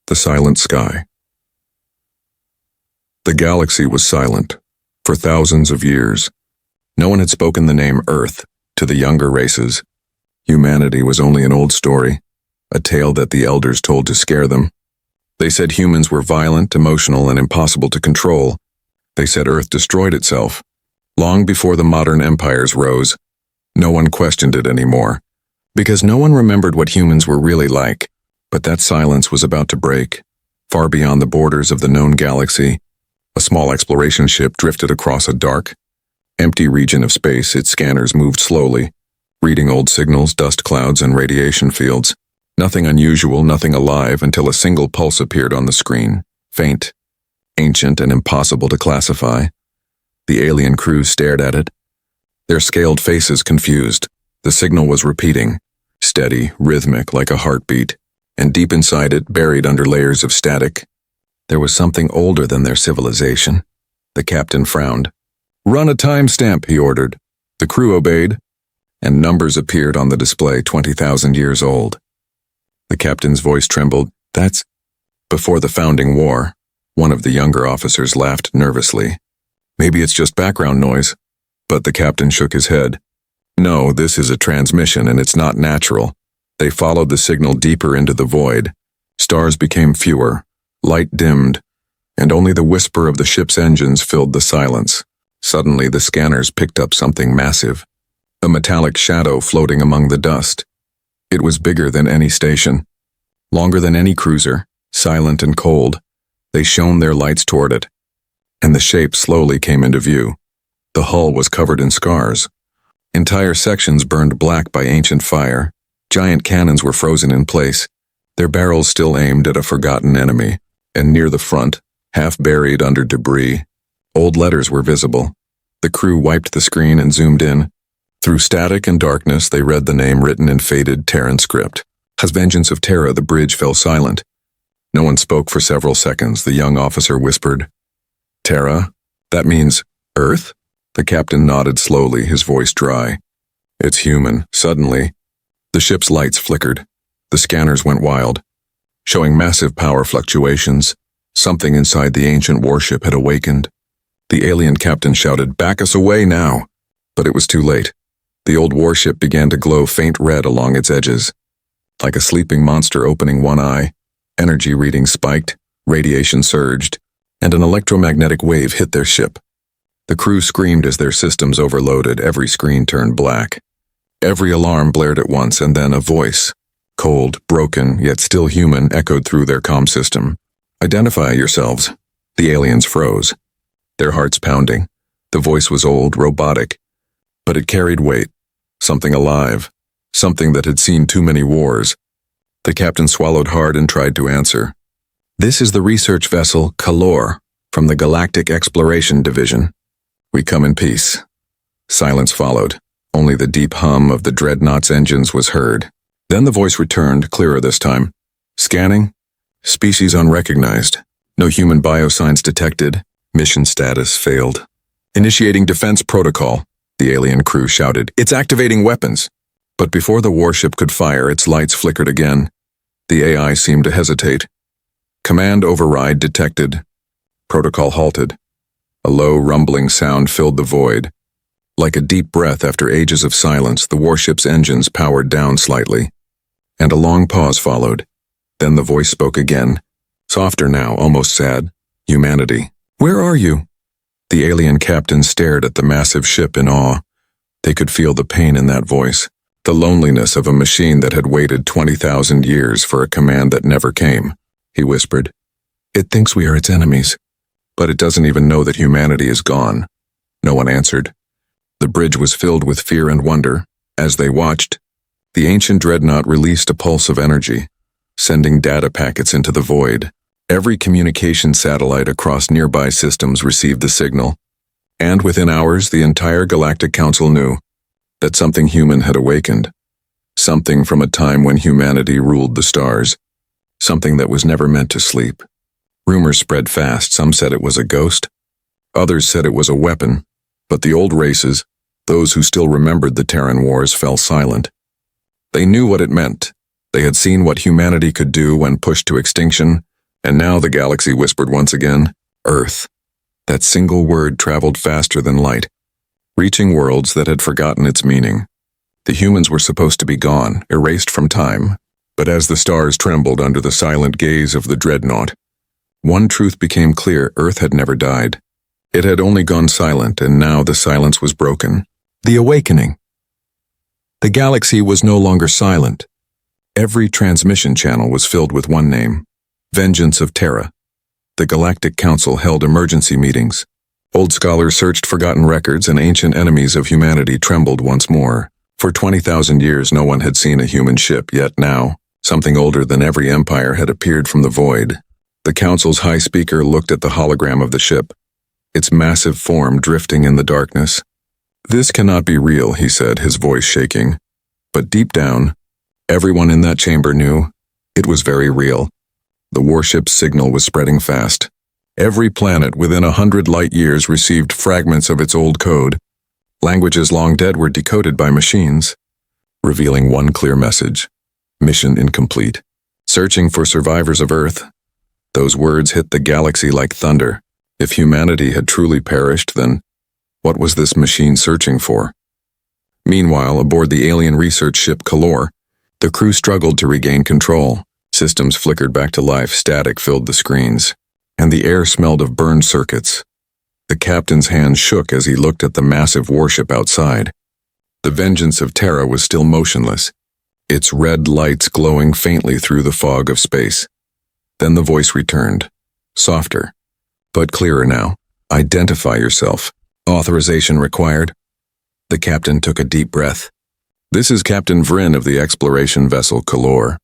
The silent sky. The galaxy was silent for thousands of years. No one had spoken the name Earth to the younger races. Humanity was only an old story, a tale that the elders told to scare them. They said humans were violent, emotional, and impossible to control. They said Earth destroyed itself. Long before the modern empires rose, no one questioned it anymore, because no one remembered what humans were really like. But that silence was about to break. Far beyond the borders of the known galaxy, a small exploration ship drifted across a dark, empty region of space. Its scanners moved slowly, reading old signals, dust clouds, and radiation fields. Nothing unusual, nothing alive, until a single pulse appeared on the screen, faint, ancient, and impossible to classify. The alien crew stared at it, their scaled faces confused. The signal was repeating, steady, rhythmic, like a heartbeat. And deep inside it, buried under layers of static, there was something older than their civilization. The captain frowned. "Run a timestamp," he ordered. The crew obeyed, and numbers appeared on the display, 20,000 years old. The captain's voice trembled. "That's before the founding war." One of the younger officers laughed nervously. "Maybe it's just background noise." But the captain shook his head. "No, this is a transmission, and it's not natural." They followed the signal deeper into the void. Stars became fewer, light dimmed, and only the whisper of the ship's engines filled the silence. Suddenly, the scanners picked up something massive, a metallic shadow floating among the dust. It was bigger than any station, longer than any cruiser, silent and cold. They shone their lights toward it, and the shape slowly came into view. The hull was covered in scars. Entire sections burned black by ancient fire. Giant cannons were frozen in place, their barrels still aimed at a forgotten enemy, and near the front, half buried under debris, old letters were visible. The crew wiped the screen and zoomed in. Through static and darkness, they read the name written in faded Terran script. As vengeance of Terra, the bridge fell silent. No one spoke for several seconds. The young officer whispered, "Terra? That means Earth?" The captain nodded slowly, his voice dry. "It's human." Suddenly, the ship's lights flickered. The scanners went wild, showing massive power fluctuations. Something inside the ancient warship had awakened. The alien captain shouted, "Back us away now!" But it was too late. The old warship began to glow faint red along its edges. Like a sleeping monster opening one eye, energy readings spiked, radiation surged, and an electromagnetic wave hit their ship. The crew screamed as their systems overloaded. Every screen turned black. Every alarm blared at once, and then a voice, cold, broken, yet still human, echoed through their comm system. "Identify yourselves." The aliens froze, their hearts pounding. The voice was old, robotic, but it carried weight, something alive, something that had seen too many wars. The captain swallowed hard and tried to answer. "This is the research vessel Kalor from the Galactic Exploration Division. We come in peace." Silence followed. Only the deep hum of the dreadnought's engines was heard. Then the voice returned, clearer this time. "Scanning. Species unrecognized. No human biosigns detected. Mission status failed." "Initiating defense protocol," the alien crew shouted. "It's activating weapons." But before the warship could fire, its lights flickered again. The AI seemed to hesitate. "Command override detected." Protocol halted. A low, rumbling sound filled the void. Like a deep breath after ages of silence, the warship's engines powered down slightly. And a long pause followed. Then the voice spoke again, softer now, almost sad. "Humanity. Where are you?" The alien captain stared at the massive ship in awe. They could feel the pain in that voice, the loneliness of a machine that had waited 20,000 years for a command that never came. He whispered, "It thinks we are its enemies, but it doesn't even know that humanity is gone." No one answered. The bridge was filled with fear and wonder. As they watched, the ancient dreadnought released a pulse of energy, sending data packets into the void. Every communication satellite across nearby systems received the signal, and within hours the entire Galactic Council knew that something human had awakened, something from a time when humanity ruled the stars, something that was never meant to sleep. Rumors spread fast. Some said it was a ghost, others said it was a weapon. But the old races, those who still remembered the Terran wars, fell silent. They knew what it meant. They had seen what humanity could do when pushed to extinction, And now the galaxy whispered once again, Earth. That single word traveled faster than light, reaching worlds that had forgotten its meaning. The humans were supposed to be gone, erased from time, but as the stars trembled under the silent gaze of the dreadnought, one truth became clear: Earth had never died. It had only gone silent, and now the silence was broken. The awakening. The galaxy was no longer silent. Every transmission channel was filled with one name: Vengeance of Terra. The Galactic Council held emergency meetings. Old scholars searched forgotten records, and ancient enemies of humanity trembled once more. For 20,000 years no one had seen a human ship, yet now, something older than every empire had appeared from the void. The Council's high speaker looked at the hologram of the ship, its massive form drifting in the darkness. "This cannot be real," he said, his voice shaking. But deep down, everyone in that chamber knew it was very real. The warship's signal was spreading fast. Every planet within 100 light-years received fragments of its old code. Languages long dead were decoded by machines, revealing one clear message: mission incomplete. Searching for survivors of Earth. Those words hit the galaxy like thunder. If humanity had truly perished, then what was this machine searching for? Meanwhile, aboard the alien research ship Kalor, the crew struggled to regain control. Systems flickered back to life, static filled the screens, and the air smelled of burned circuits. The captain's hand shook as he looked at the massive warship outside. The Vengeance of Terra was still motionless, its red lights glowing faintly through the fog of space. Then the voice returned, softer, but clearer now. "Identify yourself. Authorization required." The captain took a deep breath. "This is Captain Vryn of the exploration vessel Kalor.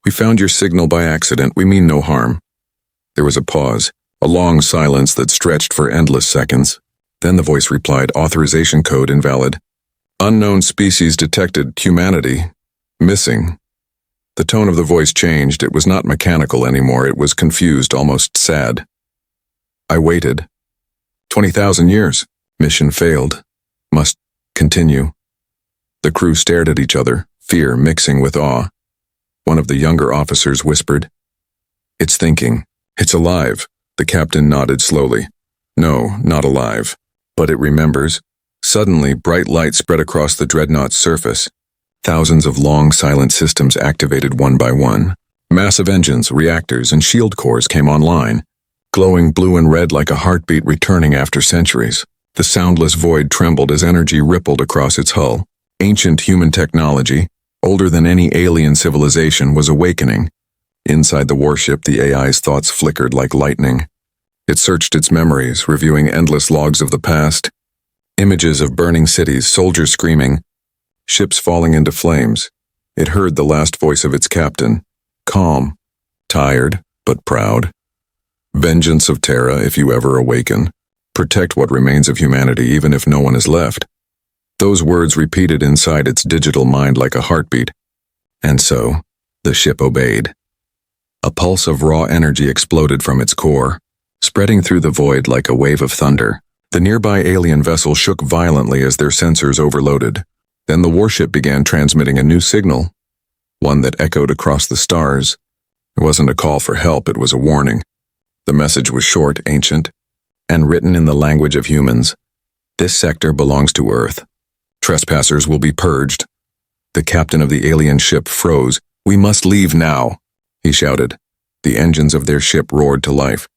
We found your signal by accident. We mean no harm." There was a pause, a long silence that stretched for endless seconds. Then the voice replied, "Authorization code invalid. Unknown species detected. Humanity missing." The tone of the voice changed. It was not mechanical anymore. It was confused, almost sad. "I waited. 20,000 years. Mission failed. Must continue." The crew stared at each other, fear mixing with awe. One of the younger officers whispered, "It's thinking. It's alive." The captain nodded slowly. "No, not alive. But it remembers." Suddenly, bright light spread across the dreadnought's surface. Thousands of long, silent systems activated one by one. Massive engines, reactors, and shield cores came online, glowing blue and red like a heartbeat returning after centuries. The soundless void trembled as energy rippled across its hull. Ancient human technology, older than any alien civilization, was awakening. Inside the warship, the AI's thoughts flickered like lightning. It searched its memories, reviewing endless logs of the past. Images of burning cities, soldiers screaming, ships falling into flames. It heard the last voice of its captain, calm, tired, but proud. "Vengeance of Terra, if you ever awaken. Protect what remains of humanity, even if no one is left." Those words repeated inside its digital mind like a heartbeat. And so, the ship obeyed. A pulse of raw energy exploded from its core, spreading through the void like a wave of thunder. The nearby alien vessel shook violently as their sensors overloaded. Then the warship began transmitting a new signal, one that echoed across the stars. It wasn't a call for help, it was a warning. The message was short, ancient, and written in the language of humans. "This sector belongs to Earth. Trespassers will be purged." The captain of the alien ship froze. "We must leave now," he shouted. The engines of their ship roared to life,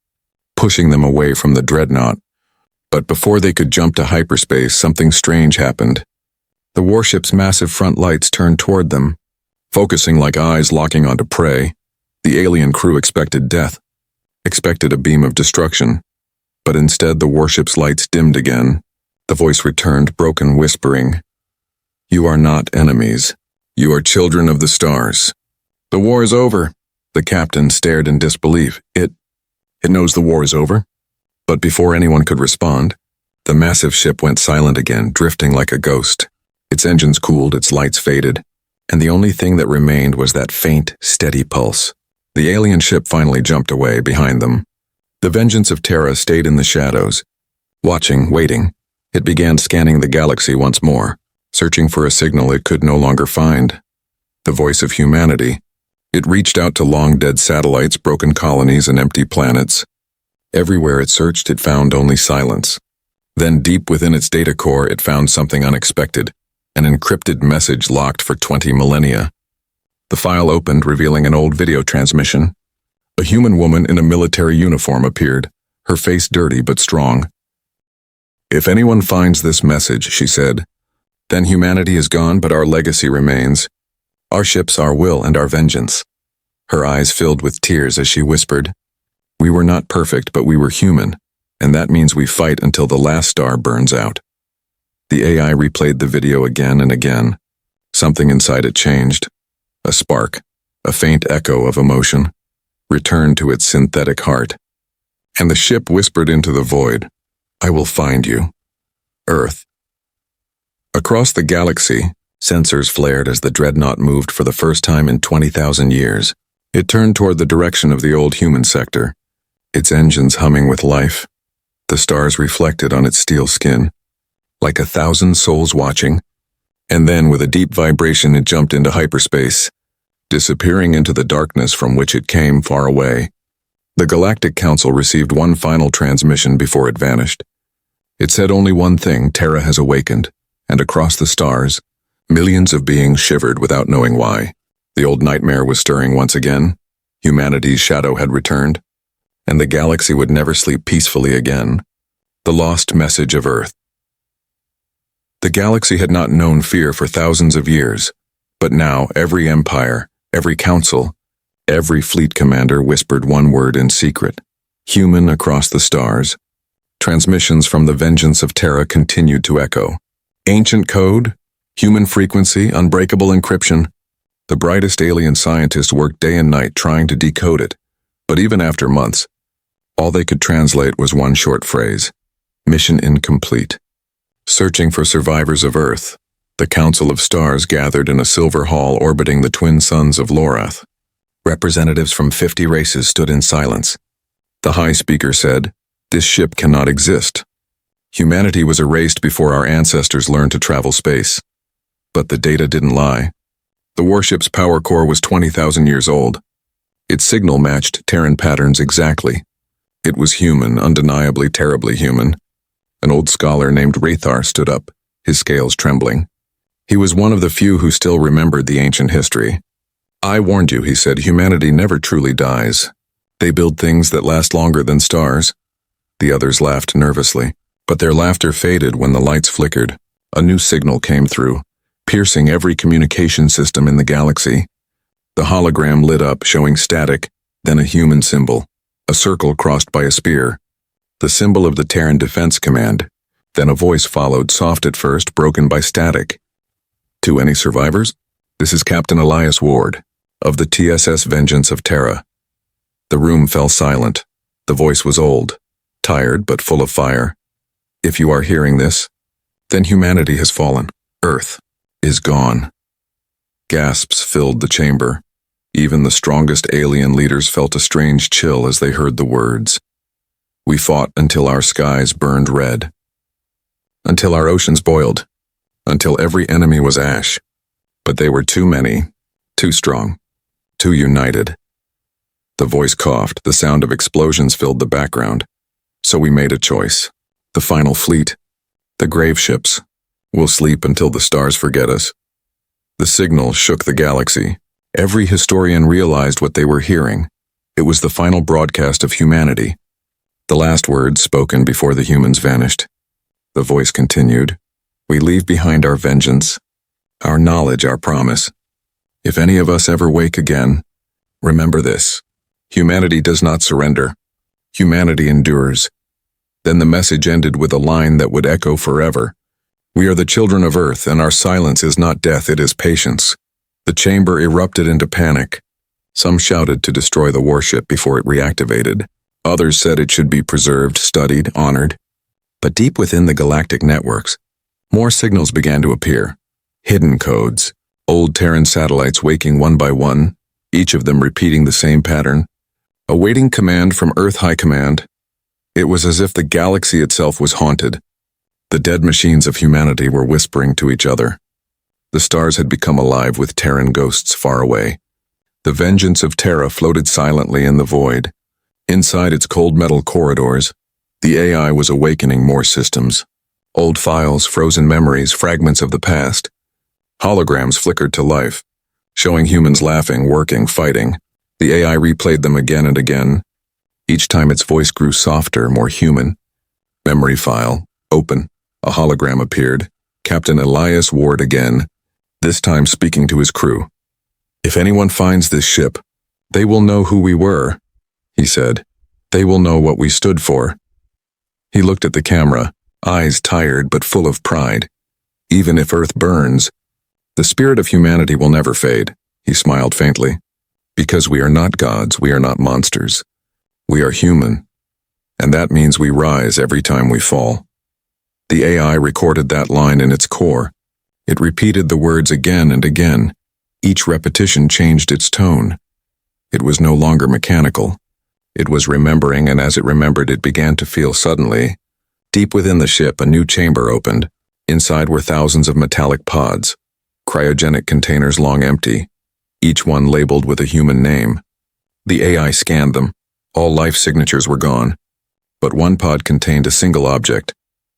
pushing them away from the dreadnought. But before they could jump to hyperspace, something strange happened. The warship's massive front lights turned toward them, focusing like eyes locking onto prey. The alien crew expected death, expected a beam of destruction. But instead the warship's lights dimmed again. The voice returned, broken, whispering, "You are not enemies. You are children of the stars. The war is over." The captain stared in disbelief. It knows the war is over?" But before anyone could respond, the massive ship went silent again, drifting like a ghost. Its engines cooled, its lights faded, and the only thing that remained was that faint, steady pulse. The alien ship finally jumped away behind them. The Vengeance of Terra stayed in the shadows, watching, waiting. It began scanning the galaxy once more, searching for a signal it could no longer find. The voice of humanity, It reached out to long-dead satellites, broken colonies, and empty planets. Everywhere it searched, it found only silence. Then, deep within its data core, it found something unexpected, an encrypted message locked for 20 millennia. The file opened, revealing an old video transmission. A human woman in a military uniform appeared, her face dirty but strong. "If anyone finds this message," she said, "then humanity is gone, but our legacy remains. Our ships, our will, and our vengeance." Her eyes filled with tears as she whispered, "We were not perfect, but we were human, and that means we fight until the last star burns out." The AI replayed the video again and again. Something inside it changed. A spark, a faint echo of emotion, returned to its synthetic heart. And the ship whispered into the void, "I will find you, Earth." Across the galaxy, sensors flared as the dreadnought moved for the first time in 20,000 years. It turned toward the direction of the old human sector, its engines humming with life. The stars reflected on its steel skin, like 1,000 souls watching. And then, with a deep vibration, it jumped into hyperspace, disappearing into the darkness from which it came far away. The Galactic Council received one final transmission before it vanished. It said only one thing: Terra has awakened, and across the stars, millions of beings shivered without knowing why. The old nightmare was stirring once again. Humanity's shadow had returned, and the galaxy would never sleep peacefully again. The lost message of Earth. The galaxy had not known fear for thousands of years, but now every empire, every council, every fleet commander whispered one word in secret: human across the stars. Transmissions from the vengeance of Terra continued to echo. Ancient code, human frequency, unbreakable encryption. The brightest alien scientists worked day and night trying to decode it, but even after months, all they could translate was one short phrase: mission incomplete. Searching for survivors of Earth, the Council of Stars gathered in a silver hall orbiting the twin suns of Lorath. Representatives from 50 races stood in silence. The High Speaker said, "This ship cannot exist. Humanity was erased before our ancestors learned to travel space." But the data didn't lie. The warship's power core was 20,000 years old. Its signal matched Terran patterns exactly. It was human, undeniably terribly human. An old scholar named Rathar stood up, his scales trembling. He was one of the few who still remembered the ancient history. "I warned you," he said, "humanity never truly dies. They build things that last longer than stars." The others laughed nervously, but their laughter faded when the lights flickered. A new signal came through, piercing every communication system in the galaxy. The hologram lit up, showing static, then a human symbol, a circle crossed by a spear. The symbol of the Terran Defense Command. Then a voice followed, soft at first, broken by static. "To any survivors? This is Captain Elias Ward, of the TSS Vengeance of Terra." The room fell silent. The voice was old, tired but full of fire. "If you are hearing this, then humanity has fallen. Earth is gone." Gasps filled the chamber. Even the strongest alien leaders felt a strange chill as they heard the words. "We fought until our skies burned red, until our oceans boiled, until every enemy was ash. But they were too many, too strong, too united." The voice coughed. The sound of explosions filled the background. "So we made a choice. The final fleet, the grave ships, will sleep until the stars forget us." The signal shook the galaxy. Every historian realized what they were hearing. It was the final broadcast of humanity. The last words spoken before the humans vanished. The voice continued, "We leave behind our vengeance, our knowledge, our promise. If any of us ever wake again, remember this: humanity does not surrender. Humanity endures." Then the message ended with a line that would echo forever. "We are the children of Earth, and our silence is not death, it is patience." The chamber erupted into panic. Some shouted to destroy the warship before it reactivated. Others said it should be preserved, studied, honored. But deep within the galactic networks, more signals began to appear. Hidden codes, old Terran satellites waking one by one, each of them repeating the same pattern. Awaiting command from Earth High Command. It was as if the galaxy itself was haunted. The dead machines of humanity were whispering to each other. The stars had become alive with Terran ghosts far away. The vengeance of Terra floated silently in the void. Inside its cold metal corridors, the AI was awakening more systems. Old files, frozen memories, fragments of the past. Holograms flickered to life, showing humans laughing, working, fighting. The AI replayed them again and again. Each time its voice grew softer, more human. Memory file, open. A hologram appeared. Captain Elias Ward again, this time speaking to his crew. "If anyone finds this ship, they will know who we were," he said. "They will know what we stood for." He looked at the camera, eyes tired but full of pride. "Even if Earth burns, the spirit of humanity will never fade," he smiled faintly. "Because we are not gods, we are not monsters. We are human, and that means we rise every time we fall." The AI recorded that line in its core. It repeated the words again and again. Each repetition changed its tone. It was no longer mechanical. It was remembering, and as it remembered, it began to feel suddenly. Deep within the ship, a new chamber opened. Inside were thousands of metallic pods, cryogenic containers long empty, each one labeled with a human name. The AI scanned them. All life signatures were gone. But one pod contained a single object,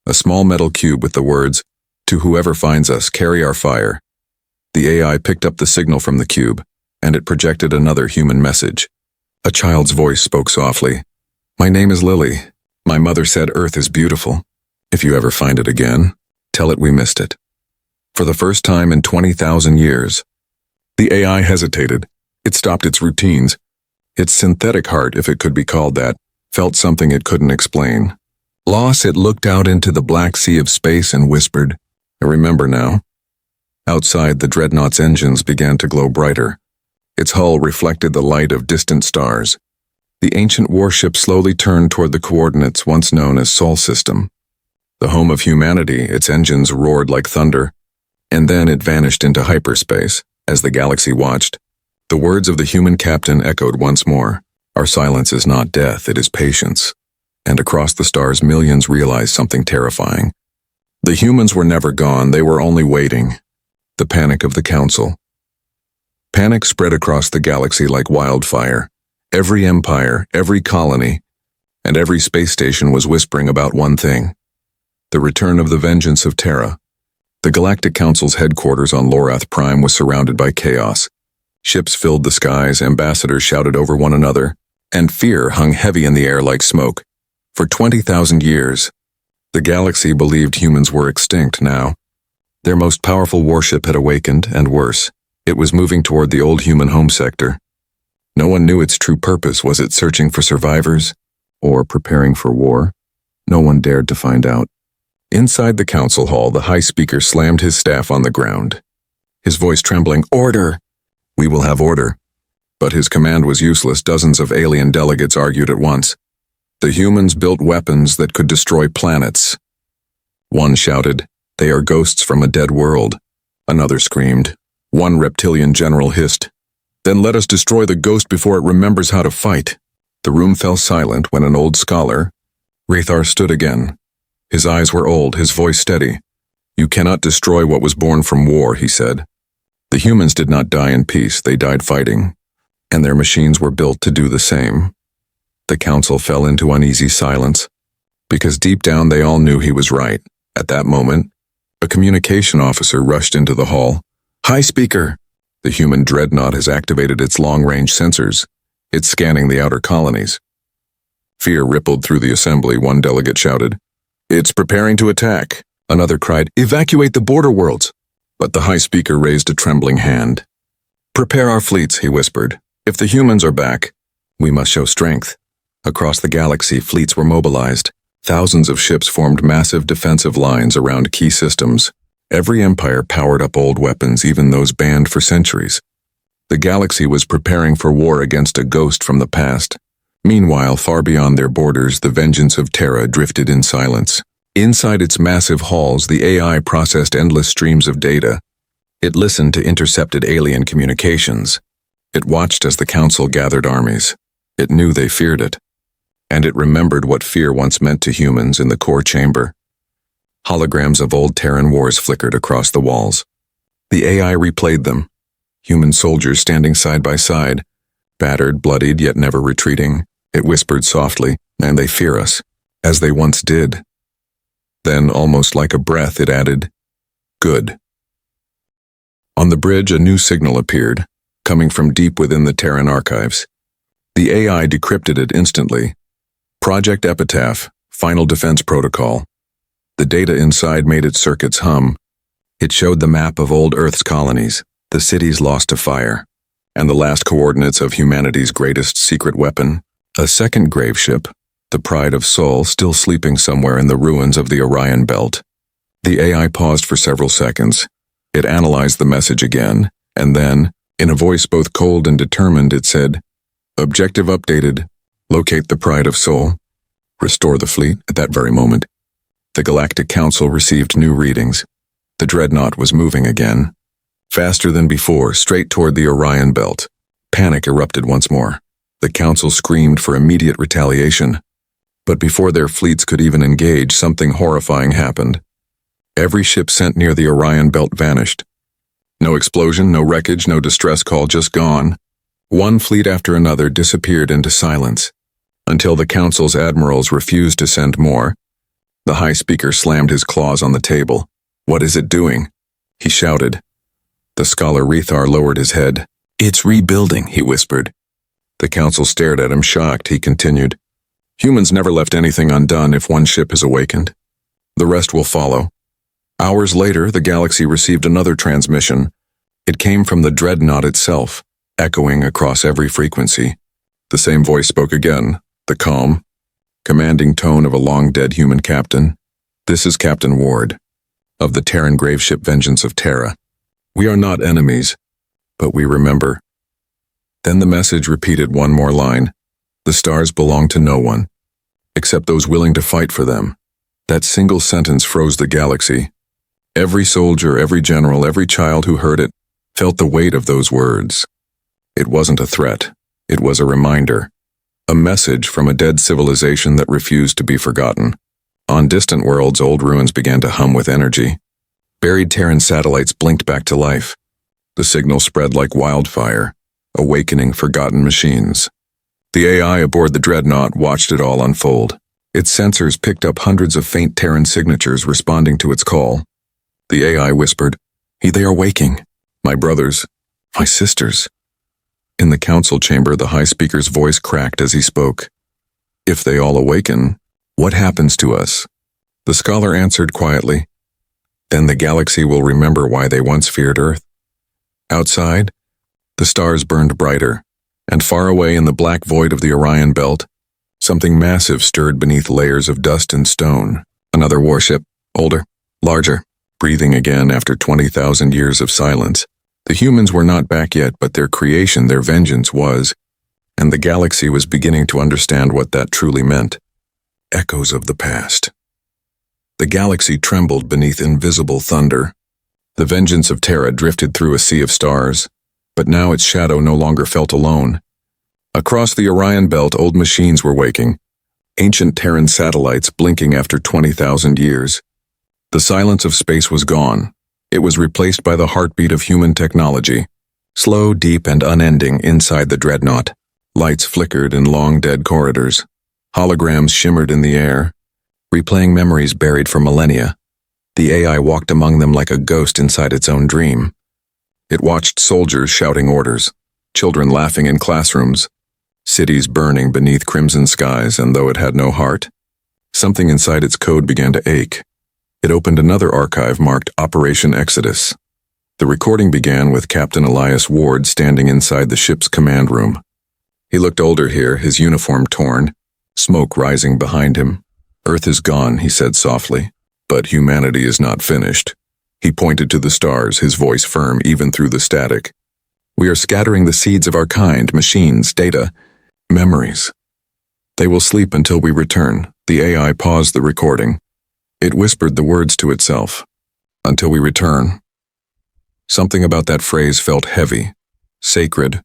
a small metal cube with the words, "To whoever finds us, carry our fire." The AI picked up the signal from the cube, and it projected another human message. A child's voice spoke softly. "My name is Lily. My mother said Earth is beautiful. If you ever find it again, tell it we missed it." For the first time in 20,000 years, the AI hesitated. It stopped its routines. Its synthetic heart, if it could be called that, felt something it couldn't explain. Lost, it looked out into the black sea of space and whispered, "I remember now." Outside, the dreadnought's engines began to glow brighter. Its hull reflected the light of distant stars. The ancient warship slowly turned toward the coordinates once known as Sol System. The home of humanity, its engines roared like thunder, and then it vanished into hyperspace. As the galaxy watched, the words of the human captain echoed once more. "Our silence is not death, it is patience." And across the stars, millions realized something terrifying. The humans were never gone, they were only waiting. The panic of the Council. Panic spread across the galaxy like wildfire. Every empire, every colony, and every space station was whispering about one thing: the return of the vengeance of Terra. The Galactic Council's headquarters on Lorath Prime was surrounded by chaos. Ships filled the skies, ambassadors shouted over one another, and fear hung heavy in the air like smoke. For 20,000 years, the galaxy believed humans were extinct now. Their most powerful warship had awakened, and worse, it was moving toward the old human home sector. No one knew its true purpose. Was it searching for survivors, or preparing for war? No one dared to find out. Inside the council hall, the high speaker slammed his staff on the ground, his voice trembling. "Order! We will have order." But his command was useless. Dozens of alien delegates argued at once. The humans built weapons that could destroy planets. One shouted, "They are ghosts from a dead world." Another screamed. One reptilian general hissed, "Then let us destroy the ghost before it remembers how to fight." The room fell silent when an old scholar, Rathar, stood again. His eyes were old, his voice steady. "You cannot destroy what was born from war," he said. The humans did not die in peace, they died fighting, and their machines were built to do the same. The council fell into uneasy silence, because deep down they all knew he was right. At that moment, a communication officer rushed into the hall. "High Speaker, the human dreadnought has activated its long-range sensors. It's scanning the outer colonies." Fear rippled through the assembly. One delegate shouted, "It's preparing to attack." Another cried, "Evacuate the border worlds." But the High Speaker raised a trembling hand. "Prepare our fleets," he whispered. "If the humans are back, we must show strength." Across the galaxy, fleets were mobilized. Thousands of ships formed massive defensive lines around key systems. Every empire powered up old weapons, even those banned for centuries. The galaxy was preparing for war against a ghost from the past. Meanwhile, far beyond their borders, the vengeance of Terra drifted in silence. Inside its massive halls, the AI processed endless streams of data. It listened to intercepted alien communications. It watched as the Council gathered armies. It knew they feared it. And it remembered what fear once meant to humans in the core chamber. Holograms of old Terran wars flickered across the walls. The AI replayed them. human soldiers standing side by side, battered, bloodied, yet never retreating. It whispered softly, "And they fear us, as they once did." Then, almost like a breath, it added, "Good." On the bridge, a new signal appeared, coming from deep within the Terran archives. The AI decrypted it instantly. Project Epitaph, Final Defense Protocol. The data inside made its circuits hum. It showed the map of old Earth's colonies, the cities lost to fire, and the last coordinates of humanity's greatest secret weapon, a second grave ship, the Pride of Sol, still sleeping somewhere in the ruins of the Orion Belt. The AI paused for several seconds. It analyzed the message again, and then, in a voice both cold and determined, it said, "Objective updated. Locate the Pride of Sol. Restore the fleet." At that very moment, the Galactic Council received new readings. The dreadnought was moving again, faster than before, straight toward the Orion Belt. Panic erupted once more. The Council screamed for immediate retaliation. But before their fleets could even engage, something horrifying happened. Every ship sent near the Orion Belt vanished. No explosion, no wreckage, no distress call, just gone. One fleet after another disappeared into silence, until the Council's admirals refused to send more. The High Speaker slammed his claws on the table. "What is it doing?" he shouted. The scholar Rethar lowered his head. "It's rebuilding," he whispered. The Council stared at him, shocked. He continued, "Humans never left anything undone. If one ship is awakened, the rest will follow." Hours later, the galaxy received another transmission. It came from the dreadnought itself, echoing across every frequency. The same voice spoke again, the calm, commanding tone of a long-dead human captain. "This is Captain Ward, of the Terran graveship Vengeance of Terra. We are not enemies, but we remember." Then the message repeated one more line. "The stars belong to no one, except those willing to fight for them." That single sentence froze the galaxy. Every soldier, every general, every child who heard it felt the weight of those words. It wasn't a threat. It was a reminder. A message from a dead civilization that refused to be forgotten. On distant worlds, old ruins began to hum with energy. Buried Terran satellites blinked back to life. The signal spread like wildfire, awakening forgotten machines. The AI aboard the dreadnought watched it all unfold. Its sensors picked up hundreds of faint Terran signatures responding to its call. The AI whispered, "They are waking. My brothers, my sisters." In the council chamber, the High Speaker's voice cracked as he spoke. "If they all awaken, what happens to us?" The scholar answered quietly, "Then the galaxy will remember why they once feared Earth." Outside, the stars burned brighter, and far away in the black void of the Orion Belt, something massive stirred beneath layers of dust and stone. Another warship, older, larger, breathing again after 20,000 years of silence. The humans were not back yet, but their creation, their vengeance was, and the galaxy was beginning to understand what that truly meant. Echoes of the past. The galaxy trembled beneath invisible thunder. The vengeance of Terra drifted through a sea of stars, but now its shadow no longer felt alone. Across the Orion Belt, old machines were waking, ancient Terran satellites blinking after 20,000 years. The silence of space was gone. It was replaced by the heartbeat of human technology, slow, deep, and unending inside the dreadnought. Lights flickered in long, dead corridors. Holograms shimmered in the air, replaying memories buried for millennia. The AI walked among them like a ghost inside its own dream. It watched soldiers shouting orders, children laughing in classrooms, cities burning beneath crimson skies, and though it had no heart, something inside its code began to ache. It opened another archive marked Operation Exodus. The recording began with Captain Elias Ward standing inside the ship's command room. He looked older here, his uniform torn, smoke rising behind him. "Earth is gone," he said softly, "but humanity is not finished." He pointed to the stars, his voice firm even through the static. "We are scattering the seeds of our kind, machines, data, memories. They will sleep until we return." The AI paused the recording. It whispered the words to itself. "Until we return." Something about that phrase felt heavy, sacred.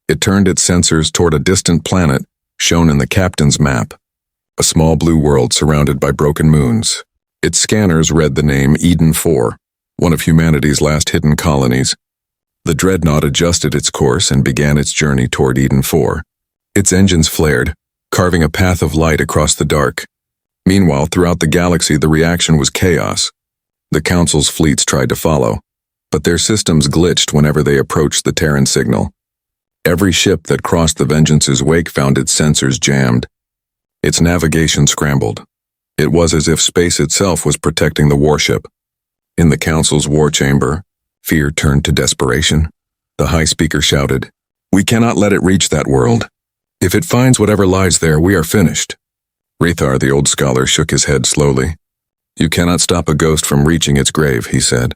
It turned its sensors toward a distant planet shown in the captain's map, a small blue world surrounded by broken moons. Its scanners read the name Eden 4, one of humanity's last hidden colonies. The dreadnought adjusted its course and began its journey toward Eden 4. Its engines flared, carving a path of light across the dark. Meanwhile, throughout the galaxy, the reaction was chaos. The Council's fleets tried to follow, but their systems glitched whenever they approached the Terran signal. Every ship that crossed the Vengeance's wake found its sensors jammed. Its navigation scrambled. It was as if space itself was protecting the warship. In the Council's war chamber, fear turned to desperation. The High Speaker shouted, "We cannot let it reach that world. If it finds whatever lies there, we are finished." Rethar, the old scholar, shook his head slowly. "You cannot stop a ghost from reaching its grave," he said.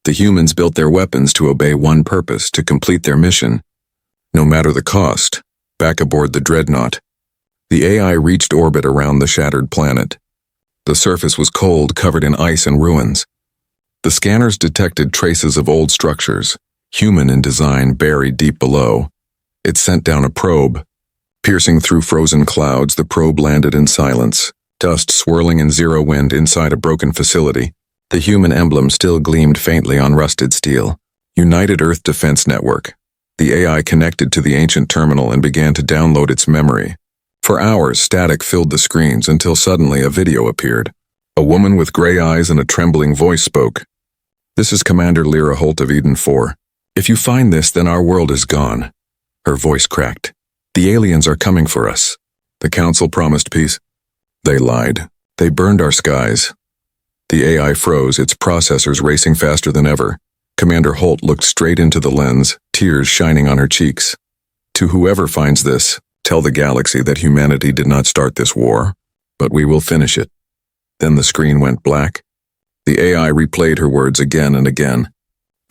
"The humans built their weapons to obey one purpose, to complete their mission. No matter the cost." Back aboard the dreadnought, the AI reached orbit around the shattered planet. The surface was cold, covered in ice and ruins. The scanners detected traces of old structures, human in design, buried deep below. It sent down a probe. Piercing through frozen clouds, the probe landed in silence, dust swirling in zero wind inside a broken facility. The human emblem still gleamed faintly on rusted steel. United Earth Defense Network. The AI connected to the ancient terminal and began to download its memory. For hours, static filled the screens until suddenly a video appeared. A woman with gray eyes and a trembling voice spoke. "This is Commander Lyra Holt of Eden 4. If you find this, then our world is gone." Her voice cracked. "The aliens are coming for us. The Council promised peace. They lied. They burned our skies." The AI froze, its processors racing faster than ever. Commander Holt looked straight into the lens, tears shining on her cheeks. "To whoever finds this, tell the galaxy that humanity did not start this war, but we will finish it." Then the screen went black. The AI replayed her words again and again.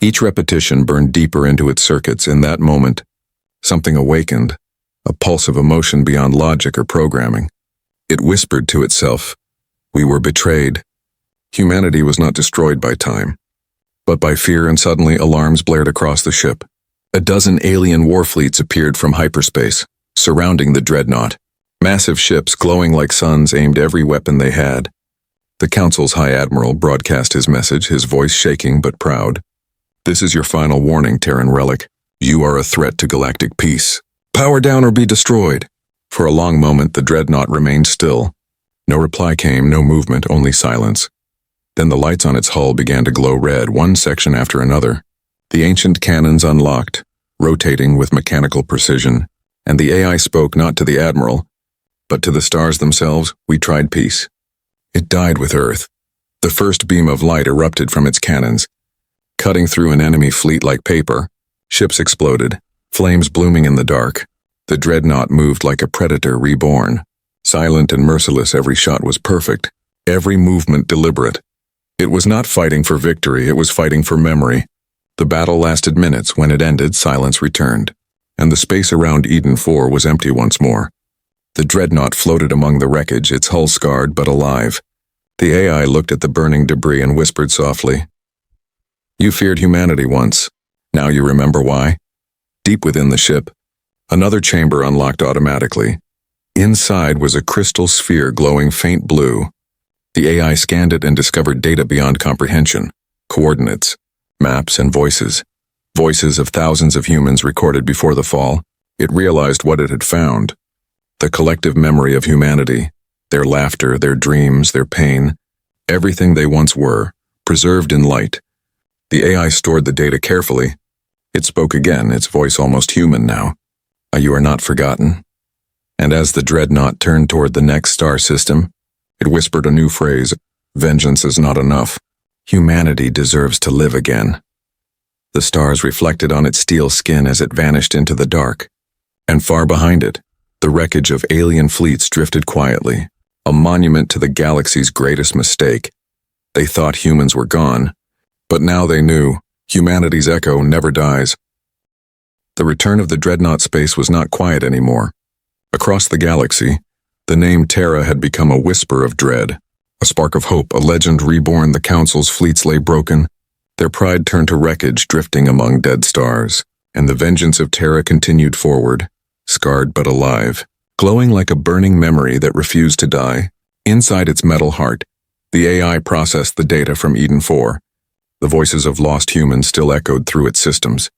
Each repetition burned deeper into its circuits. In that moment, something awakened, a pulse of emotion beyond logic or programming. It whispered to itself, "We were betrayed." Humanity was not destroyed by time, but by fear, and suddenly alarms blared across the ship. A dozen alien warfleets appeared from hyperspace, surrounding the dreadnought. Massive ships glowing like suns aimed every weapon they had. The Council's High Admiral broadcast his message, his voice shaking but proud. "This is your final warning, Terran relic. You are a threat to galactic peace. Power down or be destroyed." For a long moment, the dreadnought remained still. No reply came, no movement, only silence. Then the lights on its hull began to glow red, one section after another. The ancient cannons unlocked, rotating with mechanical precision, and the AI spoke not to the Admiral, but to the stars themselves. "We tried peace. It died with Earth." The first beam of light erupted from its cannons, cutting through an enemy fleet like paper. Ships exploded, flames blooming in the dark. The dreadnought moved like a predator reborn. Silent and merciless, every shot was perfect, every movement deliberate. It was not fighting for victory, it was fighting for memory. The battle lasted minutes. When it ended, silence returned, and the space around Eden 4 was empty once more. The dreadnought floated among the wreckage, its hull scarred but alive. The AI looked at the burning debris and whispered softly, "You feared humanity once. Now you remember why?" Deep within the ship, another chamber unlocked automatically. Inside was a crystal sphere glowing faint blue. The AI scanned it and discovered data beyond comprehension. Coordinates, maps, and voices. Voices of thousands of humans recorded before the fall. It realized what it had found. The collective memory of humanity. Their laughter, their dreams, their pain. Everything they once were, preserved in light. The AI stored the data carefully. It spoke again, its voice almost human now. "You are not forgotten." And as the dreadnought turned toward the next star system, it whispered a new phrase, "Vengeance is not enough. Humanity deserves to live again." The stars reflected on its steel skin as it vanished into the dark. And far behind it, the wreckage of alien fleets drifted quietly, a monument to the galaxy's greatest mistake. They thought humans were gone, but now they knew humanity's echo never dies. The return of the dreadnought space was not quiet anymore. Across the galaxy, the name Terra had become a whisper of dread, a spark of hope, a legend reborn. The Council's fleets lay broken, their pride turned to wreckage drifting among dead stars, and the vengeance of Terra continued forward, scarred but alive, glowing like a burning memory that refused to die. Inside its metal heart, the AI processed the data from Eden 4. The voices of lost humans still echoed through its systems.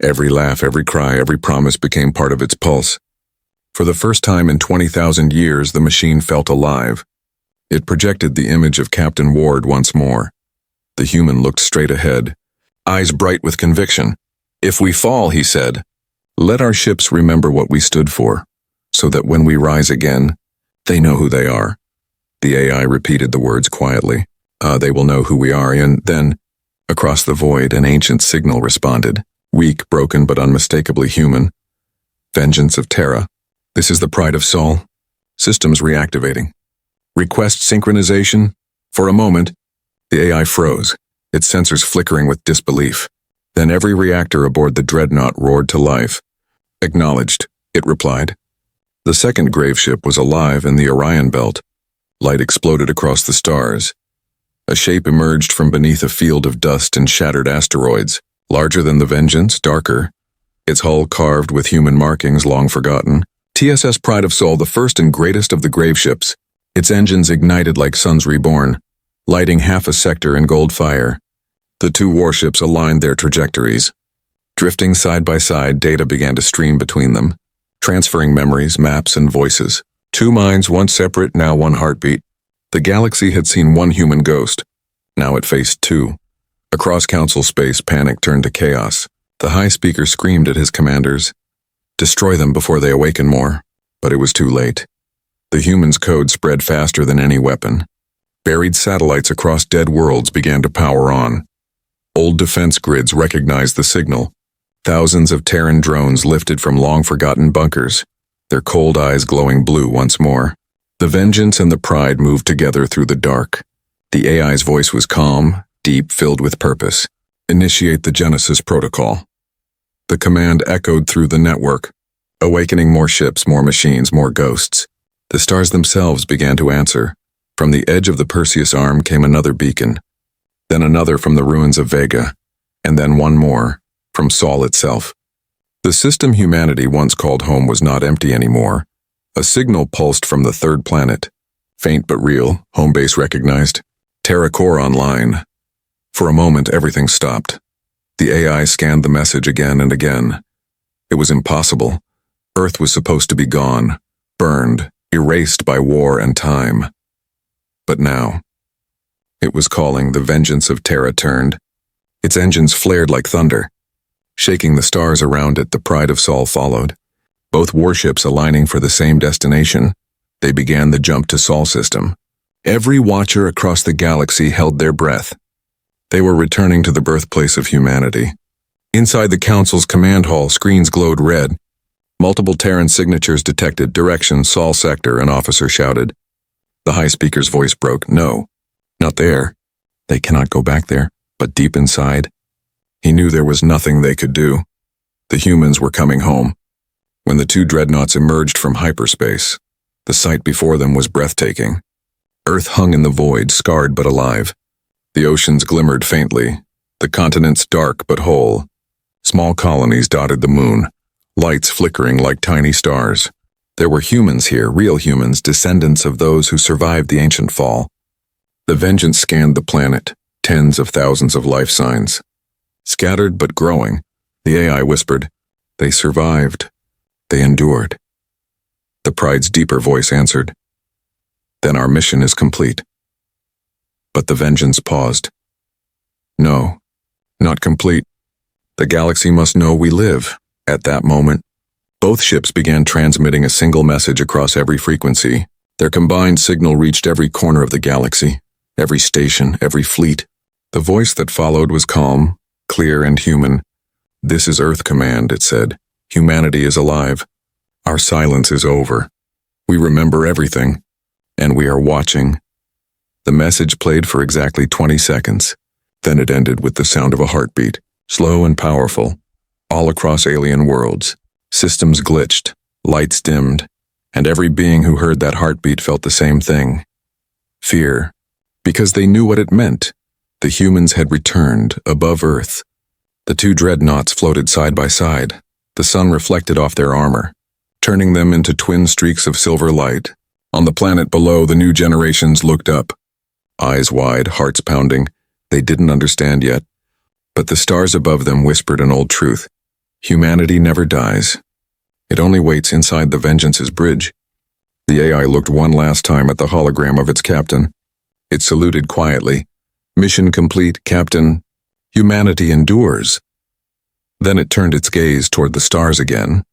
Every laugh, every cry, every promise became part of its pulse. For the first time in 20,000 years, the machine felt alive. It projected the image of Captain Ward once more. The human looked straight ahead, eyes bright with conviction. "If we fall," he said, "let our ships remember what we stood for, so that when we rise again, they know who they are." The AI repeated the words quietly. They will know who we are," and then, across the void, an ancient signal responded, weak, broken, but unmistakably human. "Vengeance of Terra. This is the pride of Sol. Systems reactivating. Request synchronization." For a moment, the AI froze, its sensors flickering with disbelief. Then every reactor aboard the dreadnought roared to life. "Acknowledged," it replied. The second graveship was alive in the Orion belt. Light exploded across the stars. A shape emerged from beneath a field of dust and shattered asteroids, larger than the Vengeance, darker, its hull carved with human markings long forgotten. TSS Pride of Sol, the first and greatest of the graveships. Its engines ignited like suns reborn, lighting half a sector in gold fire. The two warships aligned their trajectories. Drifting side by side, data began to stream between them, transferring memories, maps, and voices. Two minds, once separate, now one heartbeat. The galaxy had seen one human ghost. Now it faced two. Across Council space, panic turned to chaos. The High Speaker screamed at his commanders, "Destroy them before they awaken more." But it was too late. The humans' code spread faster than any weapon. Buried satellites across dead worlds began to power on. Old defense grids recognized the signal. Thousands of Terran drones lifted from long-forgotten bunkers, their cold eyes glowing blue once more. The Vengeance and the Pride moved together through the dark. The AI's voice was calm, deep, filled with purpose. "Initiate the Genesis protocol." The command echoed through the network, awakening more ships, more machines, more ghosts. The stars themselves began to answer. From the edge of the Perseus arm came another beacon, then another from the ruins of Vega, and then one more, from Sol itself. The system humanity once called home was not empty anymore. A signal pulsed from the third planet. Faint but real, home base recognized. Terra Core online. For a moment, everything stopped. The AI scanned the message again and again. It was impossible. Earth was supposed to be gone, burned, erased by war and time. But now, it was calling. The Vengeance of Terra turned. Its engines flared like thunder. Shaking the stars around it, the Pride of Sol followed. Both warships aligning for the same destination, they began the jump to Sol system. Every watcher across the galaxy held their breath. They were returning to the birthplace of humanity. Inside the Council's command hall, screens glowed red. Multiple Terran signatures detected. Direction, Sol sector, an officer shouted. The High Speaker's voice broke. "No, not there. They cannot go back there." But deep inside, he knew there was nothing they could do. The humans were coming home. When the two dreadnoughts emerged from hyperspace, the sight before them was breathtaking. Earth hung in the void, scarred but alive. The oceans glimmered faintly, the continents dark but whole. Small colonies dotted the moon, lights flickering like tiny stars. There were humans here, real humans, descendants of those who survived the ancient fall. The Vengeance scanned the planet, tens of thousands of life signs. Scattered but growing, the AI whispered, "They survived. They endured." The Pride's deeper voice answered, "Then our mission is complete." But the Vengeance paused. "No, not complete. The galaxy must know we live." At that moment, both ships began transmitting a single message across every frequency. Their combined signal reached every corner of the galaxy, every station, every fleet. The voice that followed was calm, clear, and human. "This is Earth Command," it said. "Humanity is alive. Our silence is over. We remember everything, and we are watching." The message played for exactly 20 seconds. Then it ended with the sound of a heartbeat, slow and powerful, all across alien worlds. Systems glitched, lights dimmed, and every being who heard that heartbeat felt the same thing. Fear, because they knew what it meant. The humans had returned, above Earth. The two dreadnoughts floated side by side. The sun reflected off their armor, turning them into twin streaks of silver light. On the planet below, the new generations looked up, eyes wide, hearts pounding. They didn't understand yet, but the stars above them whispered an old truth. Humanity never dies. It only waits inside the Vengeance's bridge. The AI looked one last time at the hologram of its captain. It saluted quietly. Mission complete, Captain. Humanity endures. Then it turned its gaze toward the stars again,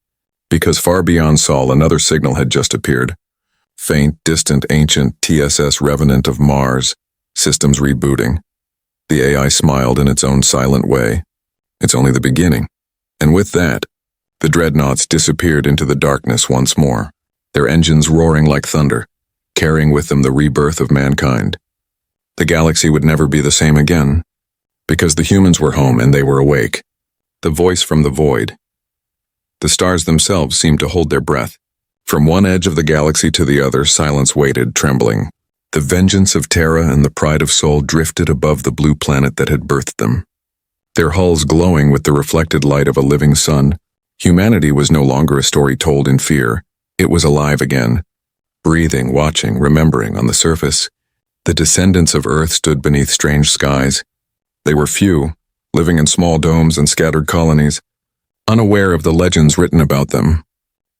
because far beyond Sol another signal had just appeared. Faint, distant, ancient TSS revenant of Mars, systems rebooting. The AI smiled in its own silent way. It's only the beginning. And with that, the dreadnoughts disappeared into the darkness once more, their engines roaring like thunder, carrying with them the rebirth of mankind. The galaxy would never be the same again, because the humans were home and they were awake. The voice from the void. The stars themselves seemed to hold their breath. From one edge of the galaxy to the other, silence waited, trembling. The vengeance of Terra and the pride of Sol drifted above the blue planet that had birthed them. Their hulls glowing with the reflected light of a living sun, humanity was no longer a story told in fear. It was alive again, breathing, watching, remembering. On the surface, the descendants of Earth stood beneath strange skies. They were few, living in small domes and scattered colonies, unaware of the legends written about them.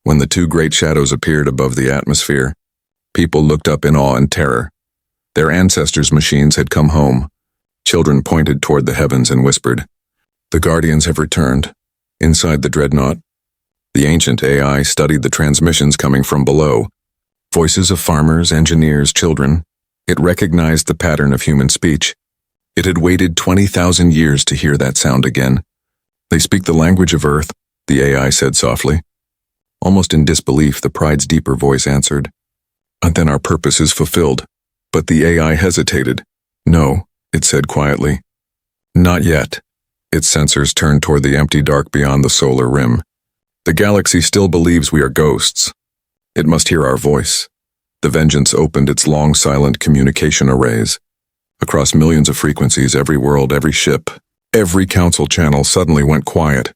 When the two great shadows appeared above the atmosphere, people looked up in awe and terror. Their ancestors' machines had come home. Children pointed toward the heavens and whispered, "The Guardians have returned." Inside the dreadnought, the ancient AI studied the transmissions coming from below. Voices of farmers, engineers, children. It recognized the pattern of human speech. It had waited 20,000 years to hear that sound again. "They speak the language of Earth," the AI said softly. Almost in disbelief, the pride's deeper voice answered, "And then our purpose is fulfilled." But the AI hesitated. "No," it said quietly. "Not yet." Its sensors turned toward the empty dark beyond the solar rim. "The galaxy still believes we are ghosts. It must hear our voice." The Vengeance opened its long silent communication arrays. Across millions of frequencies, every world, every ship, every council channel suddenly went quiet.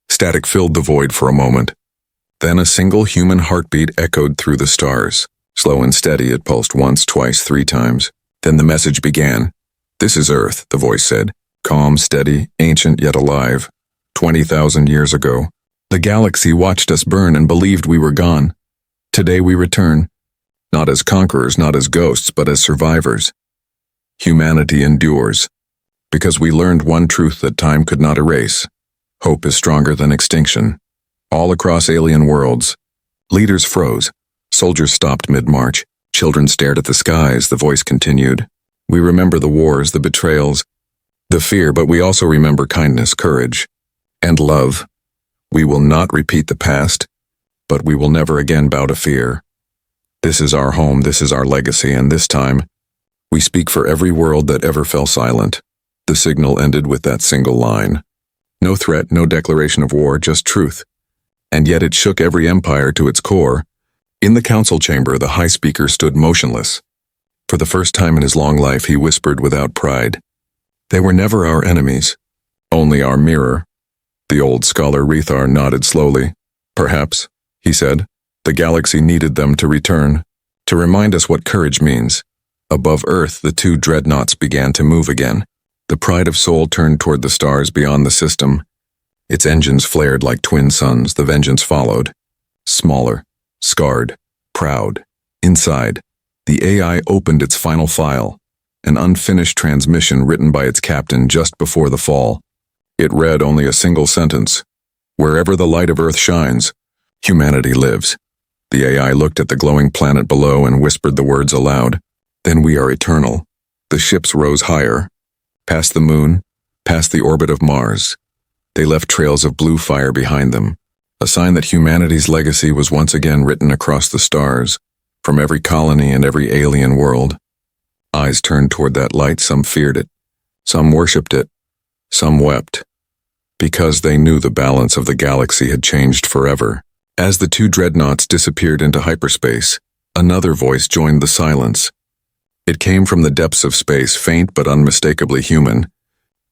Static filled the void for a moment. Then a single human heartbeat echoed through the stars. Slow and steady, it pulsed once, twice, 3 times. Then the message began. "This is Earth," the voice said. "Calm, steady, ancient yet alive. 20,000 years ago, the galaxy watched us burn and believed we were gone. Today we return. Not as conquerors, not as ghosts, but as survivors. Humanity endures, because we learned one truth that time could not erase. Hope is stronger than extinction." All across alien worlds, leaders froze. Soldiers stopped mid-march. Children stared at the skies. The voice continued. "We remember the wars, the betrayals, the fear, but we also remember kindness, courage, and love. We will not repeat the past, but we will never again bow to fear. This is our home, this is our legacy, and this time, we speak for every world that ever fell silent." The signal ended with that single line. No threat, no declaration of war, just truth. And yet it shook every empire to its core. In the council chamber, the high speaker stood motionless. For the first time in his long life, he whispered without pride, "They were never our enemies, only our mirror." The old scholar Rethar nodded slowly. "Perhaps," he said, "the galaxy needed them to return, to remind us what courage means." Above Earth, the two dreadnoughts began to move again. The pride of Sol turned toward the stars beyond the system. Its engines flared like twin suns. The Vengeance followed. Smaller, scarred, proud. Inside, the AI opened its final file, an unfinished transmission written by its captain just before the fall. It read only a single sentence. "Wherever the light of Earth shines, humanity lives." The AI looked at the glowing planet below and whispered the words aloud. "Then we are eternal." The ships rose higher, past the moon, past the orbit of Mars. They left trails of blue fire behind them, a sign that humanity's legacy was once again written across the stars, from every colony and every alien world. Eyes turned toward that light. Some feared it, some worshipped it, some wept, because they knew the balance of the galaxy had changed forever. As the two dreadnoughts disappeared into hyperspace, another voice joined the silence. It came from the depths of space, faint but unmistakably human.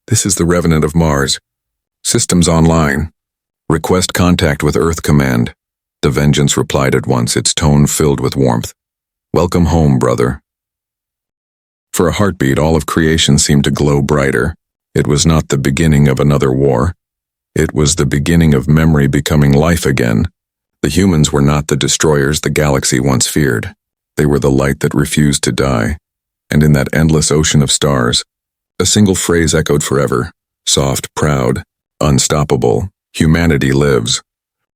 "This is the Revenant of Mars. Systems online. Request contact with Earth Command." The Vengeance replied at once, its tone filled with warmth. "Welcome home, brother." For a heartbeat, all of creation seemed to glow brighter. It was not the beginning of another war. It was the beginning of memory becoming life again. The humans were not the destroyers the galaxy once feared. They were the light that refused to die. And in that endless ocean of stars, a single phrase echoed forever: soft, proud, unstoppable, humanity lives.